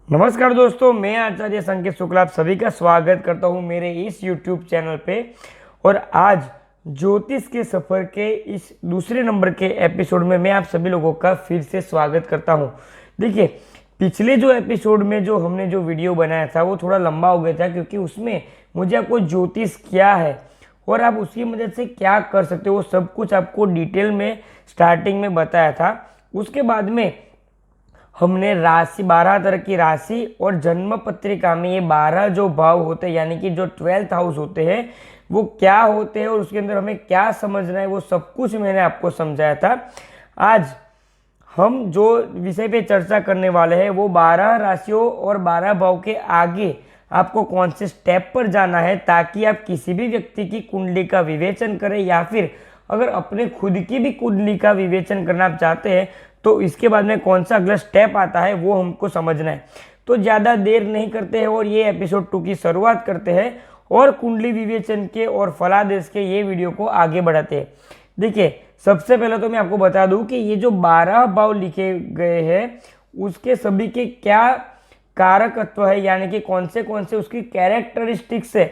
नमस्कार दोस्तों, मैं आचार्य संकेत शुक्ला आप सभी का स्वागत करता हूं मेरे इस YouTube चैनल पे। और आज ज्योतिष के सफ़र के इस दूसरे नंबर के एपिसोड में मैं आप सभी लोगों का फिर से स्वागत करता हूं। देखिए, पिछले जो एपिसोड में जो हमने जो वीडियो बनाया था वो थोड़ा लंबा हो गया था, क्योंकि उसमें मुझे आपको ज्योतिष क्या है और आप उसकी मदद से क्या कर सकते हो वो सब कुछ आपको डिटेल में स्टार्टिंग में बताया था। उसके बाद में हमने राशि 12 तरह की राशि और जन्म पत्रिका में ये 12 जो भाव होते हैं यानी कि जो 12th हाउस होते हैं वो क्या होते हैं और उसके अंदर हमें क्या समझना है वो सब कुछ मैंने आपको समझाया था। आज हम जो विषय पे चर्चा करने वाले हैं वो 12 राशियों और 12 भाव के आगे आपको कौन से स्टेप पर जाना है, ताकि आप किसी भी व्यक्ति की कुंडली का विवेचन करें या फिर अगर अपने खुद की भी कुंडली का विवेचन करना चाहते हैं तो इसके बाद में कौन सा अगला स्टेप आता है वो हमको समझना है। तो ज़्यादा देर नहीं करते हैं और ये एपिसोड 2 की शुरुआत करते हैं और कुंडली विवेचन के और फलादेश के ये वीडियो को आगे बढ़ाते हैं। देखिए, सबसे पहले तो मैं आपको बता दूं कि ये जो 12 भाव लिखे गए हैं उसके सभी के क्या कारकत्व है, यानी कि कौन से उसकी कैरेक्टरिस्टिक्स है,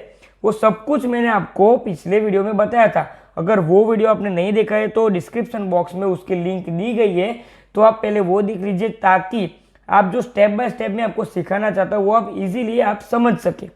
वो सब कुछ मैंने आपको पिछले वीडियो में बताया था। अगर वो वीडियो आपने नहीं देखा है तो डिस्क्रिप्शन बॉक्स में उसकी लिंक दी गई है, तो आप पहले वो देख लीजिए, ताकि आप जो स्टेप बाय स्टेप में आपको सिखाना चाहता हूँ वो आप इजीली आप समझ सके।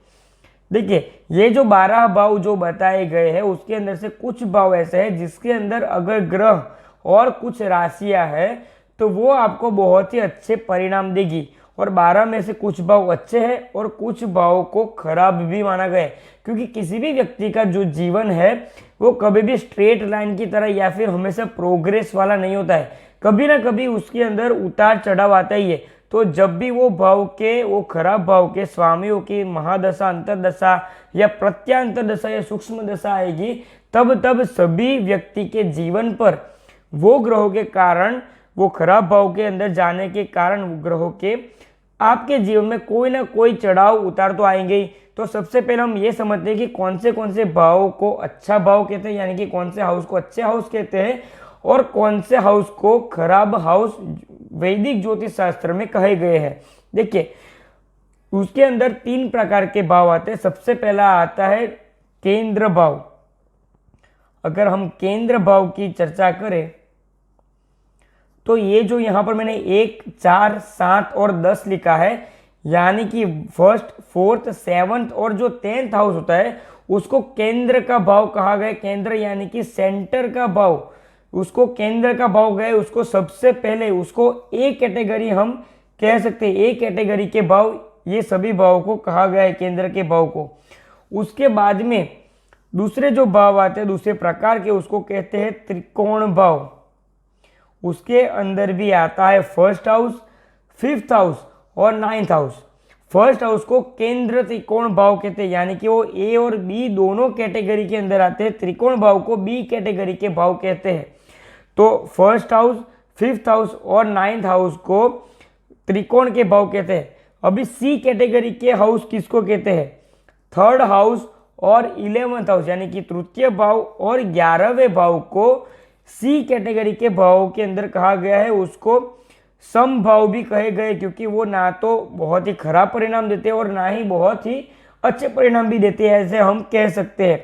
देखिए, ये जो 12 भाव जो बताए गए हैं उसके अंदर से कुछ भाव ऐसे हैं जिसके अंदर अगर ग्रह और कुछ राशियां हैं तो वो आपको बहुत ही अच्छे परिणाम देगी। और 12 में से कुछ भाव अच्छे हैं और कुछ भावों को खराब भी माना गया है, क्योंकि किसी भी व्यक्ति का जो जीवन है वो कभी भी स्ट्रेट लाइन की तरह या फिर हमेशा प्रोग्रेस वाला नहीं होता है। कभी ना कभी उसके अंदर उतार चढ़ाव आता ही है। तो जब भी वो भाव के वो खराब भाव के स्वामियों की महादशा, अंतरदशा या प्रत्यांतर दशा या सूक्ष्म दशा आएगी, तब सभी व्यक्ति के जीवन पर वो ग्रहों के कारण, वो खराब भाव के अंदर जाने के कारण ग्रहों के आपके जीवन में कोई ना कोई चढ़ाव उतार तो आएंगे ही। तो सबसे पहले हम ये समझते हैं कि कौन से भाव को अच्छा भाव कहते हैं, यानी कि कौन से हाउस को अच्छे हाउस कहते हैं और कौन से हाउस को खराब हाउस वैदिक ज्योतिष शास्त्र में कहे गए हैं। देखिए, उसके अंदर 3 प्रकार के भाव आते हैं। सबसे पहला आता है केंद्र भाव। अगर हम केंद्र भाव की चर्चा करें तो ये जो यहाँ पर मैंने 1, 4, 7 और 10 लिखा है, यानी कि फर्स्ट, फोर्थ, 7th और जो 10th हाउस होता है उसको केंद्र का भाव कहा गया। केंद्र यानी कि सेंटर का भाव, उसको केंद्र का भाव गए। उसको सबसे पहले उसको ए कैटेगरी हम कह सकते हैं। ए कैटेगरी के भाव ये सभी भावों को कहा गया है, केंद्र के भाव को। उसके बाद में दूसरे जो भाव आते हैं दूसरे प्रकार के, उसको कहते हैं त्रिकोण भाव। उसके अंदर भी आता है फर्स्ट हाउस, 5th हाउस और 9th हाउस। फर्स्ट हाउस को केंद्र त्रिकोण भाव कहते हैं, यानी कि वो ए और बी दोनों कैटेगरी के अंदर आते हैं। त्रिकोण भाव को बी कैटेगरी के भाव कहते हैं। तो फर्स्ट हाउस, 5th हाउस और 9th हाउस को त्रिकोण के भाव कहते हैं। अभी सी कैटेगरी के हाउस किसको कहते हैं? 3rd हाउस और 11th हाउस, यानी कि तृतीय भाव और 11वें भाव को सी कैटेगरी के भाव के अंदर कहा गया है। उसको सम भाव भी कहे गए, क्योंकि वो ना तो बहुत ही खराब परिणाम देते हैं और ना ही बहुत ही अच्छे परिणाम भी देते हैं, ऐसे हम कह सकते हैं।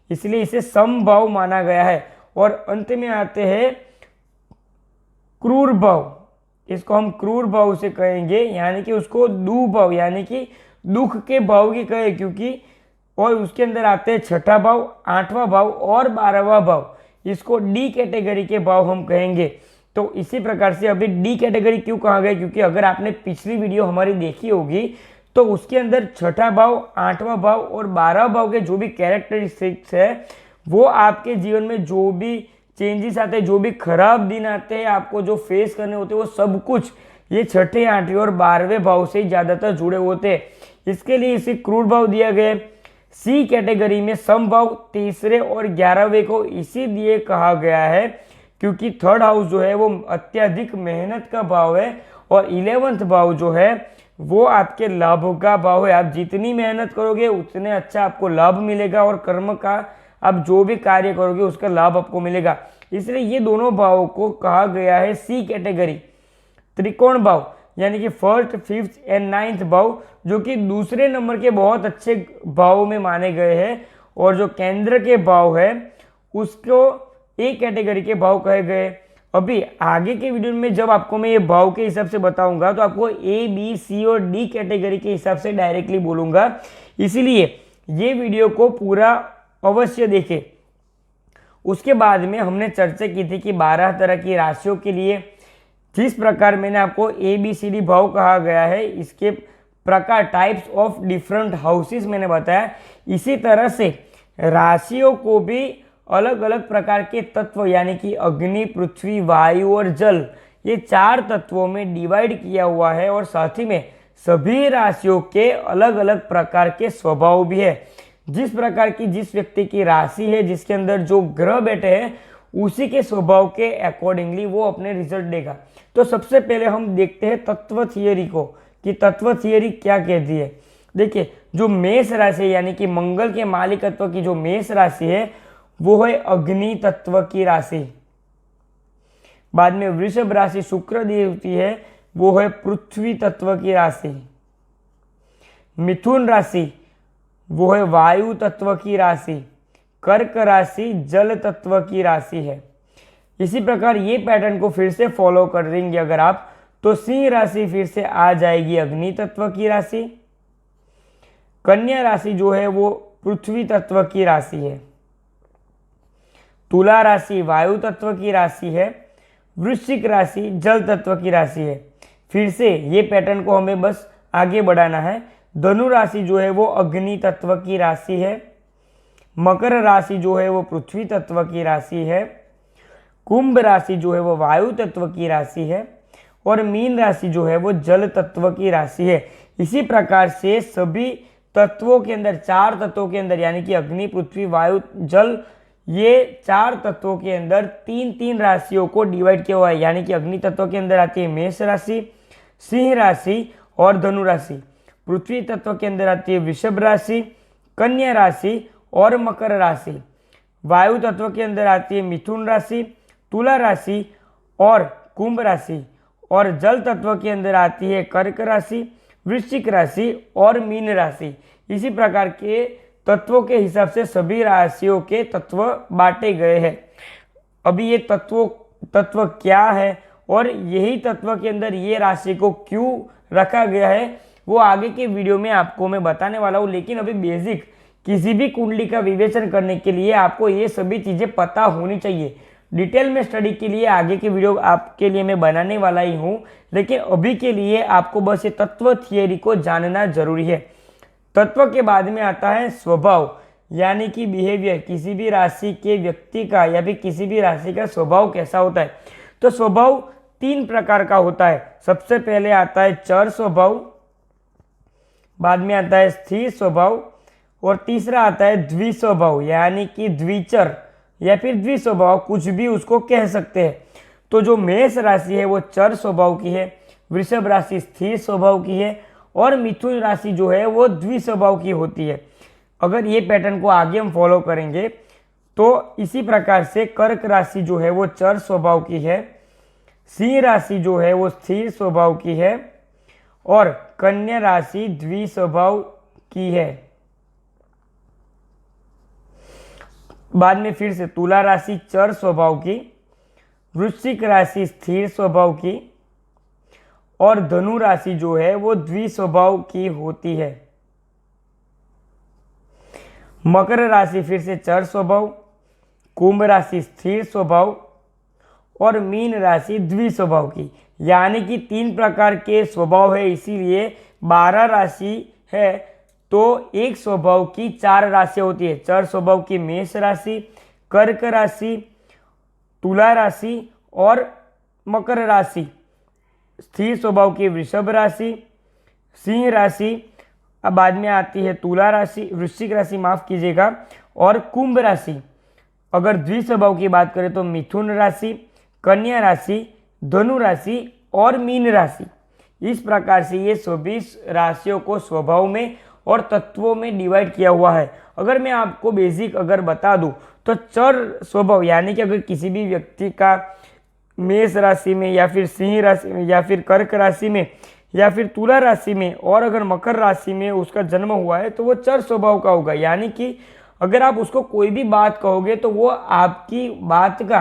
इसलिए इसे सम भाव माना गया है। और अंत में आते हैं क्रूर भाव। इसको हम क्रूर भाव से कहेंगे, यानी कि उसको दु भाव यानी कि दुख के भाव की कहे, क्योंकि और उसके अंदर आते हैं 6ठा भाव, 8वां भाव और 12वां भाव। इसको डी कैटेगरी के भाव हम कहेंगे। तो इसी प्रकार से अभी डी कैटेगरी क्यों कहा गया, क्योंकि अगर आपने पिछली वीडियो हमारी देखी होगी तो उसके अंदर 6ठा भाव, 8वां भाव और 12वां भाव के जो भी कैरेक्टरिस्टिक्स है वो आपके जीवन में जो भी चेंजेस आते हैं, जो भी खराब दिन आते हैं, आपको जो फेस करने होते हैं, वो सब कुछ ये 6ठे, 8वें और 12वें भाव से ही ज्यादातर जुड़े होते हैं। इसके लिए इसे क्रूर भाव दिया गया। सी कैटेगरी में सम भाव 3रे और 11वें को इसीलिए कहा गया है क्योंकि 3rd हाउस जो है वो अत्यधिक मेहनत का भाव है और 11th भाव जो है वो आपके लाभ का भाव है। आप जितनी मेहनत करोगे उतने अच्छा आपको लाभ मिलेगा और कर्म का आप जो भी कार्य करोगे उसका लाभ आपको मिलेगा। इसलिए ये दोनों भावों को कहा गया है सी कैटेगरी। त्रिकोण भाव यानी कि फर्स्ट, फिफ्थ एंड नाइन्थ भाव, जो कि दूसरे नंबर के बहुत अच्छे भाव में माने गए हैं, और जो केंद्र के भाव है उसको ए कैटेगरी के भाव कहे गए। अभी आगे के वीडियो में जब आपको मैं ये भाव के हिसाब से बताऊंगा तो आपको ए, बी, सी और डी कैटेगरी के हिसाब से डायरेक्टली बोलूंगा, इसीलिए ये वीडियो को पूरा अवश्य देखें। उसके बाद में हमने चर्चा की थी कि 12 तरह की राशियों के लिए जिस प्रकार मैंने आपको ए, बी, सी, डी भाव कहा गया है, इसके प्रकार टाइप्स ऑफ डिफरेंट हाउसेस मैंने बताया, इसी तरह से राशियों को भी अलग अलग प्रकार के तत्व यानी कि अग्नि, पृथ्वी, वायु और जल, ये 4 तत्वों में डिवाइड किया हुआ है। और साथ ही में सभी राशियों के अलग अलग प्रकार के स्वभाव भी है। जिस प्रकार की जिस व्यक्ति की राशि है, जिसके अंदर जो ग्रह बैठे हैं, उसी के स्वभाव के अकॉर्डिंगली वो अपने रिजल्ट देगा। तो सबसे पहले हम देखते हैं तत्व थियरी को, कि तत्व थियरी क्या कहती है। देखिए, जो मेष राशि यानी कि मंगल के मालिकत्व की जो मेष राशि है वो है अग्नि तत्व की राशि। बाद में वृषभ राशि शुक्र देवती है, वो है पृथ्वी तत्व की राशि। मिथुन राशि वो है वायु तत्व की राशि। कर्क राशि जल तत्व की राशि है। इसी प्रकार ये पैटर्न को फिर से फॉलो कर देंगे अगर आप, तो सिंह राशि फिर से आ जाएगी अग्नि तत्व की राशि। कन्या राशि जो है वो पृथ्वी तत्व की राशि है। तुला राशि वायु तत्व की राशि है। वृश्चिक राशि जल तत्व की राशि है। फिर से ये पैटर्न को हमें बस आगे बढ़ाना है। धनु राशि जो है वो अग्नि तत्व की राशि है। मकर राशि जो है वो पृथ्वी तत्व की राशि है। कुंभ राशि जो है वो वायु तत्व की राशि है। और मीन राशि जो है वो जल तत्व की राशि है। इसी प्रकार से सभी तत्वों के अंदर, 4 तत्वों के अंदर यानी कि अग्नि, पृथ्वी, वायु, जल, ये 4 तत्वों के अंदर 3-3 राशियों को डिवाइड किया हुआ है। यानी कि अग्नि तत्व के अंदर आती है मेष राशि, सिंह राशि और धनु राशि। पृथ्वी तत्व के अंदर आती है वृषभ राशि, कन्या राशि और मकर राशि। वायु तत्व के अंदर आती है मिथुन राशि, तुला राशि और कुंभ राशि। और जल तत्व के अंदर आती है कर्क राशि, वृश्चिक राशि और मीन राशि। इसी प्रकार के तत्वों के हिसाब से सभी राशियों के तत्व बांटे गए हैं। अभी ये तत्व क्या है और यही तत्व के अंदर ये राशि को क्यों रखा गया है, वो आगे के वीडियो में आपको मैं बताने वाला हूँ। लेकिन अभी बेसिक किसी भी कुंडली का विवेचन करने के लिए आपको ये सभी चीज़ें पता होनी चाहिए। डिटेल में स्टडी के लिए आगे की वीडियो आपके लिए मैं बनाने वाला ही हूँ, लेकिन अभी के लिए आपको बस ये तत्व थियरी को जानना जरूरी है। तत्व के बाद में आता है स्वभाव यानी कि बिहेवियर। किसी भी राशि के व्यक्ति का या फिर किसी भी राशि का स्वभाव कैसा होता है। तो स्वभाव 3 प्रकार का होता है। सबसे पहले आता है चर स्वभाव, बाद में आता है स्थिर स्वभाव और तीसरा आता है द्विस्वभाव यानी कि द्विचर या फिर द्विस्वभाव, कुछ भी उसको कह सकते हैं। तो जो मेष राशि है वो चर स्वभाव की है, वृषभ राशि स्थिर स्वभाव की है और मिथुन राशि जो है वो द्विस्वभाव की होती है। अगर ये पैटर्न को आगे हम फॉलो करेंगे तो इसी प्रकार से कर्क राशि जो है वो चर स्वभाव की है, सिंह राशि जो है वो स्थिर स्वभाव की है और कन्या राशि द्विस्वभाव की है। बाद में फिर से तुला राशि चर स्वभाव की, वृश्चिक राशि स्थिर स्वभाव की और धनु राशि जो है वो द्विस्वभाव की होती है। मकर राशि फिर से चर स्वभाव, कुंभ राशि स्थिर स्वभाव और मीन राशि द्विस्वभाव की। यानी कि 3 प्रकार के स्वभाव है, इसीलिए 12 राशि है तो एक स्वभाव की 4 राशियां होती है। चर स्वभाव की मेष राशि, कर्क राशि, तुला राशि और मकर राशि, स्थिर स्वभाव की वृषभ राशि, सिंह राशि, अब बाद में आती है तुला राशि, वृश्चिक राशि माफ कीजिएगा और कुंभ राशि। अगर द्विस्वभाव की बात करें तो मिथुन राशि, कन्या राशि, धनु राशि और मीन राशि। इस प्रकार से ये 24 राशियों को स्वभाव में और तत्वों में डिवाइड किया हुआ है। अगर मैं आपको बेसिक अगर बता दूं तो चर स्वभाव यानी कि अगर किसी भी व्यक्ति का मेष राशि में या फिर सिंह राशि में या फिर कर्क राशि में या फिर तुला राशि में और अगर मकर राशि में उसका जन्म हुआ है तो वो चर स्वभाव का होगा, यानी कि अगर आप उसको कोई भी बात कहोगे तो वो आपकी बात का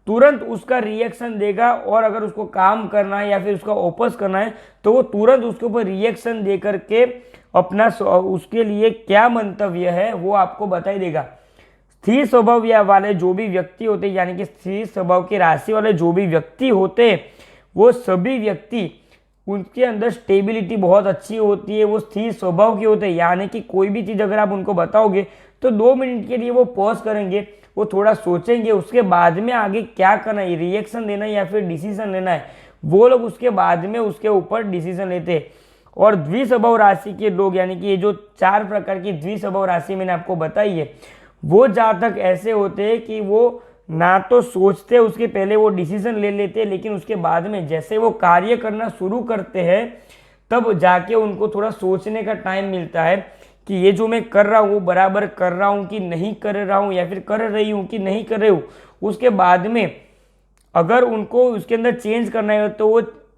तुरंत उसका रिएक्शन देगा, और अगर उसको काम करना है या फिर उसका ओपस करना है तो वो तुरंत उसके ऊपर रिएक्शन दे करके अपना उसके लिए क्या मंतव्य है वो आपको बता ही देगा। स्थिर स्वभाव या वाले जो भी व्यक्ति होते हैं, यानी कि स्थिर स्वभाव की राशि वाले जो भी व्यक्ति होते हैं, वो सभी व्यक्ति उनके अंदर स्टेबिलिटी बहुत अच्छी होती है, वो स्थिर स्वभाव के होते हैं, यानी कि कोई भी चीज़ अगर आप उनको बताओगे तो 2 मिनट के लिए वो पॉज करेंगे, वो थोड़ा सोचेंगे, उसके बाद में आगे क्या करना है, रिएक्शन देना है या फिर डिसीजन लेना है, वो लोग उसके बाद में उसके ऊपर डिसीजन लेते हैं। और द्विस्वभाव राशि के लोग, यानी कि ये जो 4 प्रकार की द्विस्वभाव राशि मैंने आपको बताई है, वो जातक ऐसे होते हैं कि वो ना तो सोचते उसके पहले वो डिसीजन ले लेते हैं, लेकिन उसके बाद में जैसे वो कार्य करना शुरू करते हैं तब जाके उनको थोड़ा सोचने का टाइम मिलता है कि ये जो मैं कर रहा हूँ वो बराबर कर रहा हूँ कि नहीं कर रहा हूँ, या फिर कर रही हूँ कि नहीं कर रही हूँ। उसके बाद में अगर उनको उसके अंदर चेंज करना है तो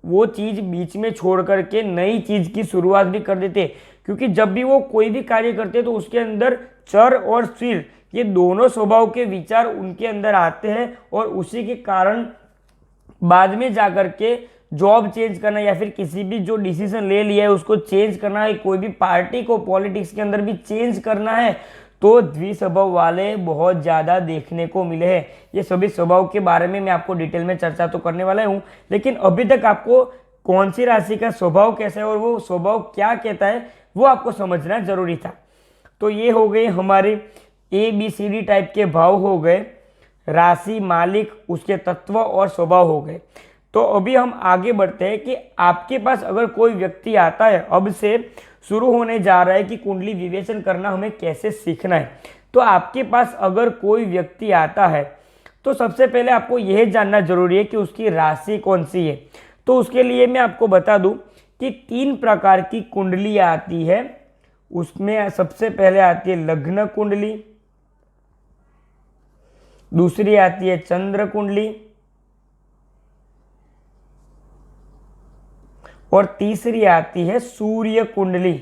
वो चीज़ बीच में छोड़ करके नई चीज़ की शुरुआत भी कर देते, क्योंकि जब भी वो कोई भी कार्य करते हैं तो उसके अंदर चर और स्थिर ये दोनों स्वभाव के विचार उनके अंदर आते हैं, और उसी के कारण बाद में जाकर के जॉब चेंज करना या फिर किसी भी जो डिसीजन ले लिया है उसको चेंज करना है, कोई भी पार्टी को पॉलिटिक्स के अंदर भी चेंज करना है, तो द्विस्वभाव वाले बहुत ज़्यादा देखने को मिले हैं। ये सभी स्वभाव के बारे में मैं आपको डिटेल में चर्चा तो करने वाला हूँ, लेकिन अभी तक आपको कौन सी राशि का स्वभाव कैसा है और वो स्वभाव क्या कहता है वो आपको समझना जरूरी था। तो ये हो गए हमारे ABCD टाइप के भाव हो गए, राशि, मालिक, उसके तत्व और स्वभाव हो गए। तो अभी हम आगे बढ़ते हैं कि आपके पास अगर कोई व्यक्ति आता है, अब से शुरू होने जा रहा है कि कुंडली विवेचन करना हमें कैसे सीखना है। तो आपके पास अगर कोई व्यक्ति आता है तो सबसे पहले आपको यह जानना जरूरी है कि उसकी राशि कौन सी है। तो उसके लिए मैं आपको बता दूं कि 3 प्रकार की कुंडली आती है। उसमें सबसे पहले आती है लग्न कुंडली, दूसरी आती है चंद्र कुंडली, और तीसरी आती है सूर्य कुंडली।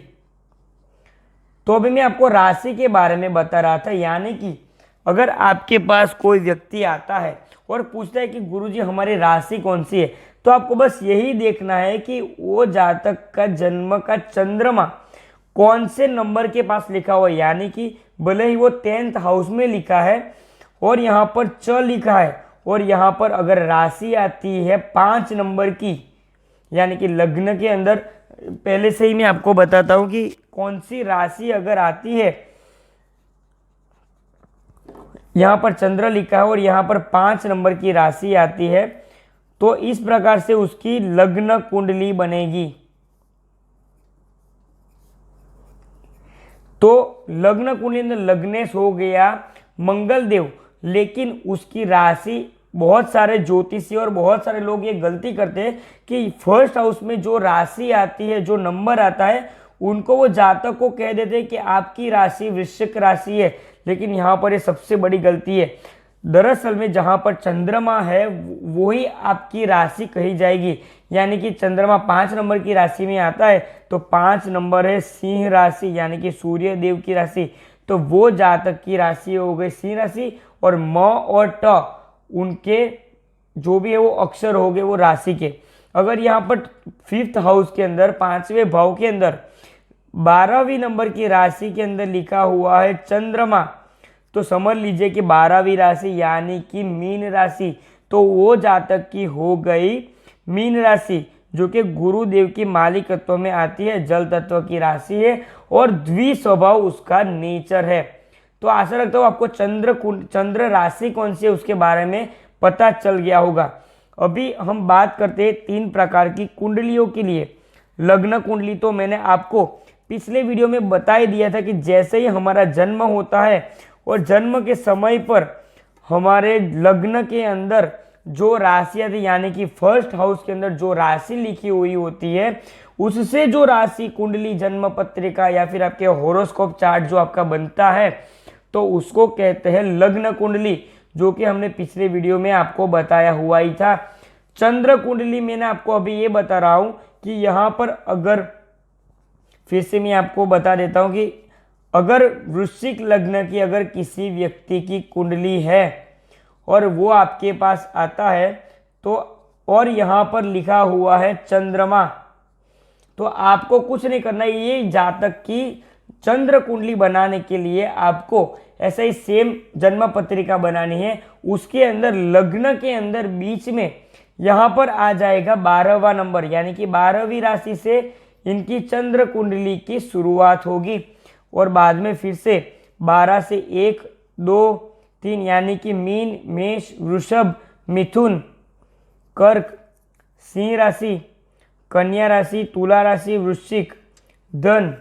तो अभी मैं आपको राशि के बारे में बता रहा था, यानी कि अगर आपके पास कोई व्यक्ति आता है और पूछता है कि गुरुजी हमारी राशि कौन सी है, तो आपको बस यही देखना है कि वो जातक का जन्म का चंद्रमा कौन से नंबर के पास लिखा हुआ है, यानी कि भले ही वो 10th हाउस में लिखा है और यहाँ पर च लिखा है, और यहाँ पर अगर राशि आती है 5 नंबर की, यानी कि लग्न के अंदर पहले से ही मैं आपको बताता हूं कि कौन सी राशि अगर आती है, यहां पर चंद्र लिखा है और यहां पर 5 नंबर की राशि आती है, तो इस प्रकार से उसकी लग्न कुंडली बनेगी। तो लग्न कुंडली में लग्नेश हो गया मंगल देव, लेकिन उसकी राशि, बहुत सारे ज्योतिषी और बहुत सारे लोग ये गलती करते हैं कि फर्स्ट हाउस में जो राशि आती है, जो नंबर आता है, उनको वो जातक को कह देते हैं कि आपकी राशि वृश्चिक राशि है, लेकिन यहाँ पर ये सबसे बड़ी गलती है। दरअसल में जहाँ पर चंद्रमा है वही आपकी राशि कही जाएगी, यानी कि चंद्रमा 5 नंबर की राशि में आता है तो 5 नंबर है सिंह राशि, यानी कि सूर्य देव की राशि, तो वो जातक की राशि हो गई सिंह राशि, और म और ट उनके जो भी है वो अक्षर हो गए वो राशि के। अगर यहाँ पर 5th हाउस के अंदर 5वें भाव के अंदर 12वीं नंबर की राशि के अंदर लिखा हुआ है चंद्रमा, तो समझ लीजिए कि 12वीं राशि यानी कि मीन राशि, तो वो जातक की हो गई मीन राशि, जो कि गुरुदेव की मालिकत्व में आती है, जल तत्व की राशि है और द्विस्वभाव उसका नेचर है। तो आशा रखता हूँ आपको चंद्र राशि कौन सी है उसके बारे में पता चल गया होगा। अभी हम बात करते हैं 3 प्रकार की कुंडलियों के लिए। लग्न कुंडली तो मैंने आपको पिछले वीडियो में बता ही दिया था कि जैसे ही हमारा जन्म होता है और जन्म के समय पर हमारे लग्न के अंदर जो राशि आती है, यानी कि फर्स्ट हाउस के अंदर जो राशि लिखी हुई होती है, उससे जो राशि कुंडली जन्म पत्रिका या फिर आपके होरोस्कोप चार्ट जो आपका बनता है, तो उसको कहते हैं लग्न कुंडली, जो कि हमने पिछले वीडियो में आपको बताया हुआ ही था। चंद्र कुंडली मैंने आपको अभी ये बता रहा हूं कि यहाँ पर अगर फिर से मैं आपको बता देता हूँ कि अगर वृश्चिक लग्न की अगर किसी व्यक्ति की कुंडली है और वो आपके पास आता है तो और यहाँ पर लिखा हुआ है चंद्रमा, तो आपको कुछ नहीं करना है। ये जातक की चंद्र कुंडली बनाने के लिए आपको ऐसा ही सेम जन्म पत्रिका बनानी है। उसके अंदर लग्न के अंदर बीच में यहाँ पर आ जाएगा 12वां नंबर, यानी कि 12वीं राशि से इनकी चंद्र कुंडली की शुरुआत होगी और बाद में फिर से 12 से 1, 2, 3 यानी कि मीन, मेष, वृषभ, मिथुन, कर्क, सिंह राशि, कन्या राशि, तुला राशि, वृश्चिक, धन,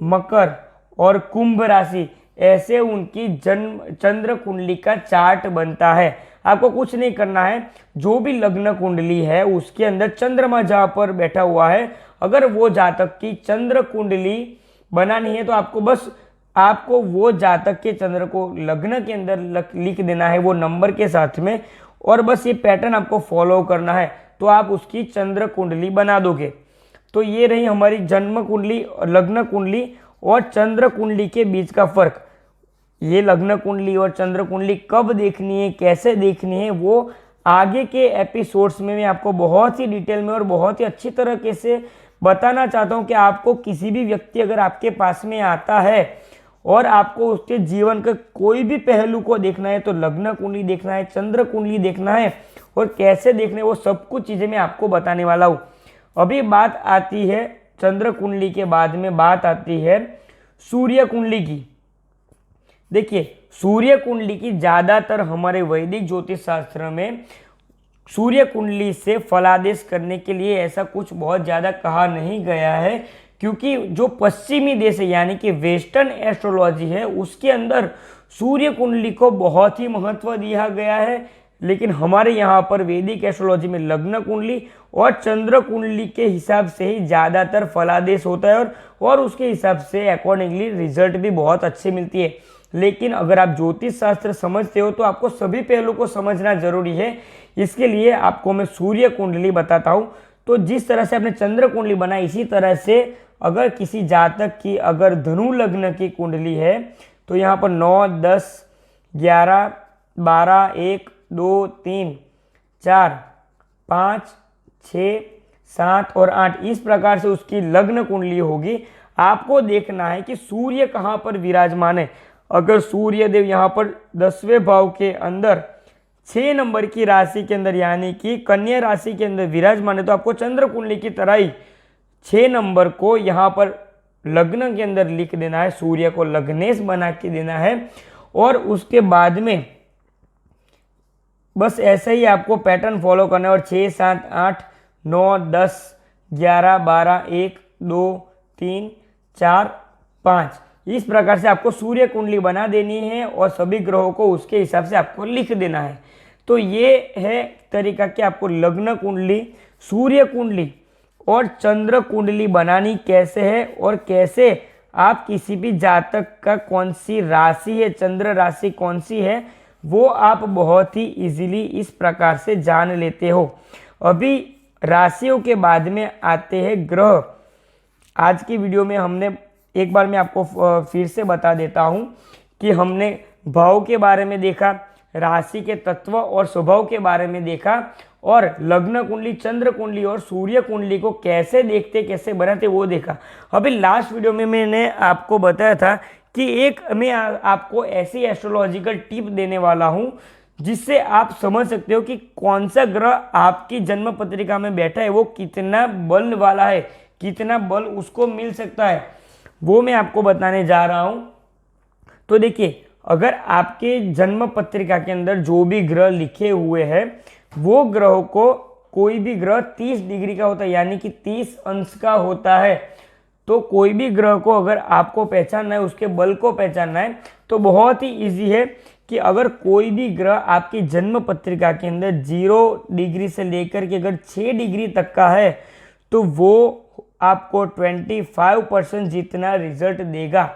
मकर और कुंभ राशि, ऐसे उनकी जन्म चंद्र कुंडली का चार्ट बनता है। आपको कुछ नहीं करना है, जो भी लग्न कुंडली है उसके अंदर चंद्रमा जहाँ पर बैठा हुआ है, अगर वो जातक की चंद्र कुंडली बनानी है तो आपको वो जातक के चंद्र को लग्न के अंदर लिख देना है वो नंबर के साथ में, और बस ये पैटर्न आपको फॉलो करना है तो आप उसकी चंद्र कुंडली बना दोगे। तो ये रही हमारी जन्म कुंडली, लग्न कुंडली और चंद्र कुंडली के बीच का फर्क। ये लग्न कुंडली और चंद्र कुंडली कब देखनी है, कैसे देखनी है, वो आगे के एपिसोड्स में मैं आपको बहुत ही डिटेल में और बहुत ही अच्छी तरीके से बताना चाहता हूँ कि आपको किसी भी व्यक्ति अगर आपके पास में आता है और आपको उसके जीवन के कोई भी पहलू को देखना है तो लग्न कुंडली देखना है, चंद्र कुंडली देखना है और कैसे देखना है, वो सब कुछ चीज़ें मैं आपको बताने वाला हूँ। अभी बात आती है चंद्र कुंडली के बाद में बात आती है सूर्य कुंडली की। देखिए, सूर्य कुंडली की ज़्यादातर हमारे वैदिक ज्योतिष शास्त्र में सूर्य कुंडली से फलादेश करने के लिए ऐसा कुछ बहुत ज़्यादा कहा नहीं गया है, क्योंकि जो पश्चिमी देश है यानी कि वेस्टर्न एस्ट्रोलॉजी है उसके अंदर सूर्य कुंडली को बहुत ही महत्व दिया गया है। लेकिन हमारे यहाँ पर वैदिक एस्ट्रोलॉजी में लग्न कुंडली और चंद्र कुंडली के हिसाब से ही ज़्यादातर फलादेश होता है और उसके हिसाब से अकॉर्डिंगली रिजल्ट भी बहुत अच्छी मिलती है। लेकिन अगर आप ज्योतिष शास्त्र समझते हो तो आपको सभी पहलू को समझना जरूरी है। इसके लिए आपको मैं सूर्य कुंडली बताता हूँ। तो जिस तरह से आपने चंद्र कुंडली बनाई, इसी तरह से अगर किसी जातक की अगर धनु लग्न की कुंडली है तो यहाँ पर 9, 10, 11, 12, 1, 2, 3, 4, 5, 6, 7 और 8 इस प्रकार से उसकी लग्न कुंडली होगी। आपको देखना है कि सूर्य कहाँ पर विराजमान है। अगर सूर्य देव यहाँ पर 10वें भाव के अंदर 6 नंबर की राशि के अंदर यानी कि कन्या राशि के अंदर विराजमान है तो आपको चंद्र कुंडली की तरह ही 6 नंबर को यहाँ पर लग्न के अंदर लिख देना है, सूर्य को लग्नेश बना के देना है। और उसके बाद में बस ऐसे ही आपको पैटर्न फॉलो करना है और 6, 7, 8, 9, 10, 11, 12, 1, 2, 3, 4, 5 इस प्रकार से आपको सूर्य कुंडली बना देनी है और सभी ग्रहों को उसके हिसाब से आपको लिख देना है। तो ये है तरीका कि आपको लग्न कुंडली, सूर्य कुंडली और चंद्र कुंडली बनानी कैसे है और कैसे आप किसी भी जातक का कौन सी राशि है, चंद्र राशि कौन सी है, वो आप बहुत ही इजीली इस प्रकार से जान लेते हो। अभी राशियों के बाद में आते हैं ग्रह। आज की वीडियो में हमने एक बार मैं आपको फिर से बता देता हूं कि हमने भाव के बारे में देखा, राशि के तत्व और स्वभाव के बारे में देखा और लग्न कुंडली, चंद्र कुंडली और सूर्य कुंडली को कैसे देखते, कैसे बनाते वो देखा। अभी लास्ट वीडियो में मैंने आपको बताया था कि एक मैं आपको ऐसी एस्ट्रोलॉजिकल टिप देने वाला हूं जिससे आप समझ सकते हो कि कौन सा ग्रह आपकी जन्म पत्रिका में बैठा है, वो कितना बल वाला है, कितना बल उसको मिल सकता है, वो मैं आपको बताने जा रहा हूं। तो देखिए, अगर आपके जन्म पत्रिका के अंदर जो भी ग्रह लिखे हुए हैं वो ग्रहों को कोई भी ग्रह 30 डिग्री का होता है यानी कि 30 अंश का होता है। तो कोई भी ग्रह को अगर आपको पहचानना है, उसके बल को पहचानना है तो बहुत ही इजी है कि अगर कोई भी ग्रह आपकी जन्म पत्रिका के अंदर 0 डिग्री से लेकर के अगर 6 डिग्री तक का है तो वो आपको 25% जितना रिजल्ट देगा।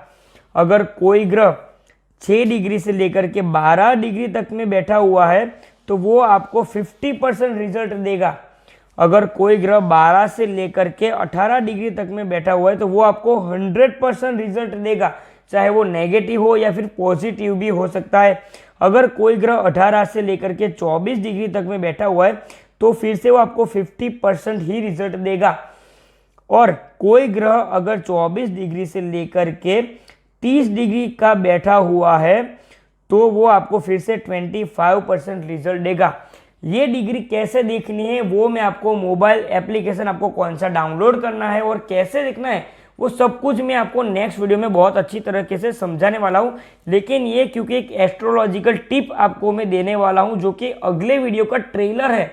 अगर कोई ग्रह 6 डिग्री से लेकर के 12 डिग्री तक में बैठा हुआ है तो वो आपको 50% रिजल्ट देगा। अगर कोई ग्रह 12 से लेकर के 18 डिग्री तक में बैठा हुआ है तो वो आपको 100% रिजल्ट देगा, चाहे वो नेगेटिव हो या फिर पॉजिटिव भी हो सकता है। अगर कोई ग्रह 18 से लेकर के 24 डिग्री तक में बैठा हुआ है तो फिर से वो आपको 50% ही रिजल्ट देगा। और कोई ग्रह अगर 24 डिग्री से लेकर के 30 डिग्री का बैठा हुआ है तो वो आपको फिर से 25% रिजल्ट देगा। ये डिग्री कैसे देखनी है वो मैं आपको मोबाइल एप्लीकेशन आपको कौन सा डाउनलोड करना है और कैसे देखना है वो सब कुछ मैं आपको नेक्स्ट वीडियो में बहुत अच्छी तरीके से समझाने वाला हूँ। लेकिन ये क्योंकि एक एस्ट्रोलॉजिकल टिप आपको मैं देने वाला हूँ जो कि अगले वीडियो का ट्रेलर है,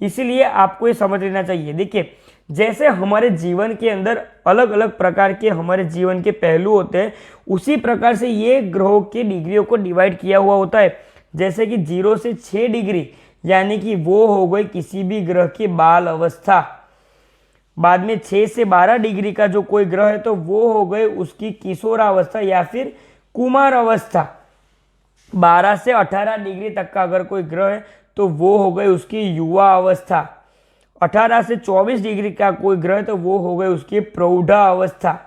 इसीलिए आपको ये समझ लेना चाहिए। देखिए, जैसे हमारे जीवन के अंदर अलग अलग प्रकार के हमारे जीवन के पहलू होते हैं, उसी प्रकार से ये ग्रहों की डिग्रियों को डिवाइड किया हुआ होता है। जैसे कि 0 से 6 डिग्री यानी कि वो हो गई किसी भी ग्रह की बाल अवस्था। बाद में 6 से 12 डिग्री का जो कोई ग्रह है तो वो हो गए उसकी किशोरावस्था या फिर कुमार अवस्था। 12 से 18 डिग्री तक का अगर कोई ग्रह है तो वो हो गई उसकी युवा अवस्था। 18 से 24 डिग्री का कोई ग्रह है तो वो हो गई उसकी प्रौढ़ा अवस्था।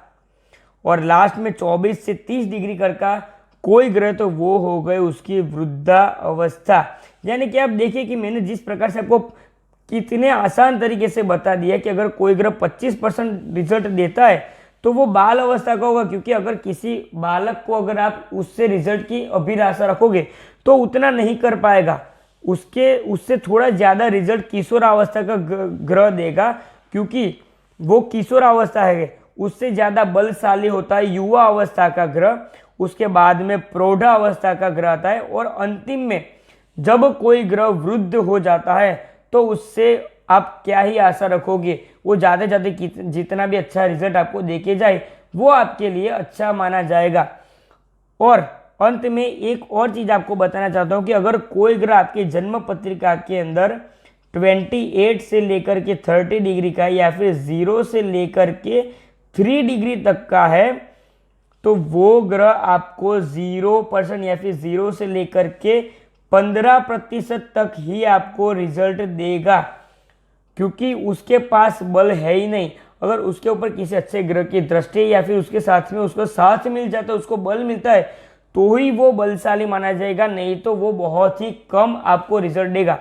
और लास्ट में 24 से 30 डिग्री का कोई ग्रह तो वो हो गए उसकी वृद्धा अवस्था। यानी कि आप देखिए कि मैंने जिस प्रकार से आपको कितने आसान तरीके से बता दिया कि अगर कोई ग्रह 25% रिजल्ट देता है तो वो बाल अवस्था का होगा, क्योंकि अगर किसी बालक को अगर आप उससे रिजल्ट की अभिलाषा रखोगे तो उतना नहीं कर पाएगा, उससे थोड़ा ज़्यादा रिजल्ट किशोरावस्था का ग्रह देगा, क्योंकि वो किशोरावस्था है, उससे ज़्यादा बलशाली होता है युवा अवस्था का ग्रह। उसके बाद में प्रौढ़ा अवस्था का ग्रह आता है और अंतिम में जब कोई ग्रह वृद्ध हो जाता है तो उससे आप क्या ही आशा रखोगे, वो ज़्यादा ज़्यादा जितना भी अच्छा रिजल्ट आपको देके जाए वो आपके लिए अच्छा माना जाएगा। और अंत में एक और चीज़ आपको बताना चाहता हूँ कि अगर कोई ग्रह आपकी जन्म पत्रिका के अंदर 28 से लेकर के 30 डिग्री का या फिर 0 से लेकर के 3 डिग्री तक का है तो वो ग्रह आपको 0% या फिर 0 से लेकर के 15% तक ही आपको रिजल्ट देगा, क्योंकि उसके पास बल है ही नहीं। अगर उसके ऊपर किसी अच्छे ग्रह की दृष्टि या फिर उसके साथ में उसको साथ मिल जाता है, उसको बल मिलता है तो ही वो बलशाली माना जाएगा, नहीं तो वो बहुत ही कम आपको रिजल्ट देगा।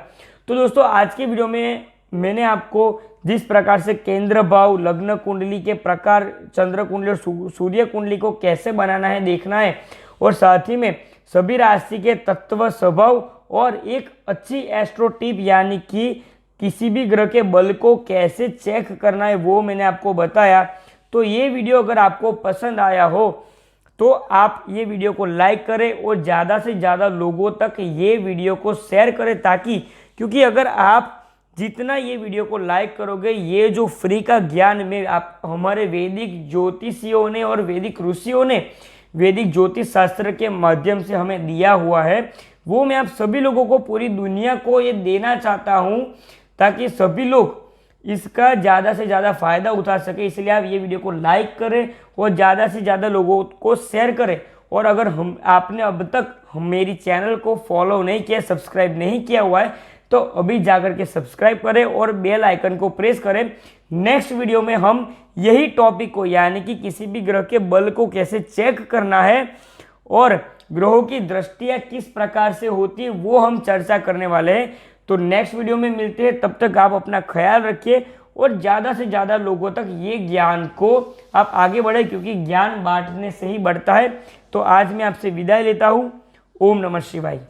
तो दोस्तों, आज की वीडियो में मैंने आपको जिस प्रकार से केंद्र भाव, लग्न कुंडली के प्रकार, चंद्र कुंडली और सूर्य कुंडली को कैसे बनाना है देखना है, और साथ ही में सभी राशि के तत्व, स्वभाव और एक अच्छी एस्ट्रो टिप यानी कि किसी भी ग्रह के बल को कैसे चेक करना है वो मैंने आपको बताया। तो ये वीडियो अगर आपको पसंद आया हो तो आप ये वीडियो को लाइक करें और ज़्यादा से ज़्यादा लोगों तक ये वीडियो को शेयर करें, ताकि क्योंकि अगर आप जितना ये वीडियो को लाइक करोगे, ये जो फ्री का ज्ञान में आप हमारे वैदिक ज्योतिषियों ने और वैदिक ऋषियों ने वैदिक ज्योतिष शास्त्र के माध्यम से हमें दिया हुआ है, वो मैं आप सभी लोगों को, पूरी दुनिया को ये देना चाहता हूँ ताकि सभी लोग इसका ज़्यादा से ज़्यादा फ़ायदा उठा सके। इसलिए आप ये वीडियो को लाइक करें और ज़्यादा से ज़्यादा लोगों को शेयर करें। और अगर आपने अब तक मेरी चैनल को फॉलो नहीं किया, सब्सक्राइब नहीं किया हुआ है तो अभी जाकर के सब्सक्राइब करें और बेल आइकन को प्रेस करें। नेक्स्ट वीडियो में हम यही टॉपिक को यानी कि किसी भी ग्रह के बल को कैसे चेक करना है और ग्रहों की दृष्टियां किस प्रकार से होती है वो हम चर्चा करने वाले हैं। तो नेक्स्ट वीडियो में मिलते हैं, तब तक आप अपना ख्याल रखिए और ज़्यादा से ज़्यादा लोगों तक ये ज्ञान को आप आगे बढ़े, क्योंकि ज्ञान बांटने से ही बढ़ता है। तो आज मैं आपसे विदाई लेता हूँ। ओम नमः शिवाय।